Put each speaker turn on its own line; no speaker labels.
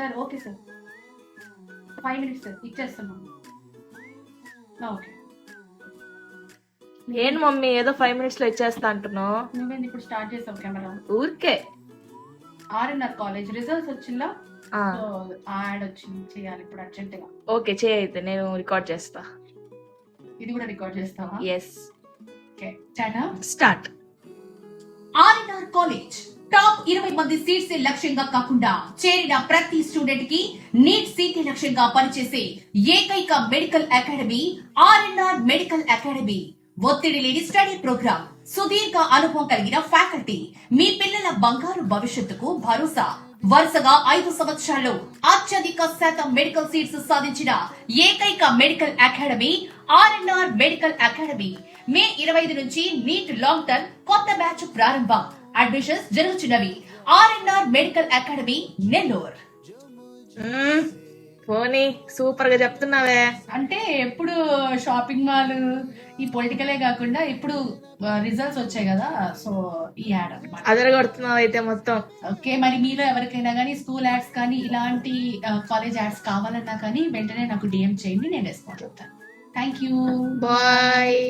Sir okay sir 5 minutes sir ఇచ్చేస్తున్నాం. Okay
ఏంటి mummy ఏదో 5 minutes లో ఇచ్చేస్తా అంటున్నావు?
నువ్వేంది ఇప్పుడు స్టార్ట్ చేసావు కెమెరా?
ఊరికే.
ఆర్ఎన్ఆర్ కాలేజ్ రిజల్ట్స్ వచ్చిందా?
ఆ,
సో యాడ్ వచ్చింది, చేయాలి ఇప్పుడు అర్జెంట్ గా.
ఓకే చేయి అయితే నేను రికార్డ్ చేస్తా.
ఇది కూడా రికార్డ్ చేస్తావా?
ఎస్,
ఓకే చాటా
స్టార్ట్.
ఆర్ఎన్ఆర్ కాలేజ్ టాప్ 20 మంది సీట్స్ లక్ష్యంగా కాకుండా చేరిన ప్రతి స్టూడెంట్ కి నీట్ సీట్ లక్ష్యంగా పనిచేసే ఏకైక medical academy RNR medical academy. ఒత్తిడి లేని స్టడీ ప్రోగ్రామ్, సుదీర్ఘ అనుభవం కలిగిన ఫ్యాకల్టీ, మీ పిల్లల బంగారు భవిష్యత్తుకు భరోసా. వరుసగా 5 సంవత్సరాల్లో అత్యధిక శాతం మెడికల్ సీట్స్ సాధించిన ఏకైక medical academy RNR medical academy. May 25 నుంచి నీట్ లాంగ్ టర్మ్ కొత్త బ్యాచ్ ప్రారంభం. అడ్మిషన్స్ జరుగుతున్నవి. RNR medical academy Nellore.
పోనీ సూపర్ గా చెప్తున్నావే.
అంటే ఎప్పుడు షాపింగ్ మాల్ ఈ పొలిటికలే కాకుండా ఇప్పుడు రిజల్ట్స్ వచ్చాయి కదా, సో ఈ యాడ్ అన్నమాట.
అదరగొడుతున్నావు అయితే మొత్తం.
ఓకే, మరి మీలో ఎవరికైనా కానీ స్కూల్ యాడ్స్ కానీ ఇలాంటి కాలేజ్ యాడ్స్ కావాలన్నా కానీ వెంటనే నాకు డిఎం చేయండి, నేను రెస్పాండ్ అవుతాను. Thank you,
bye.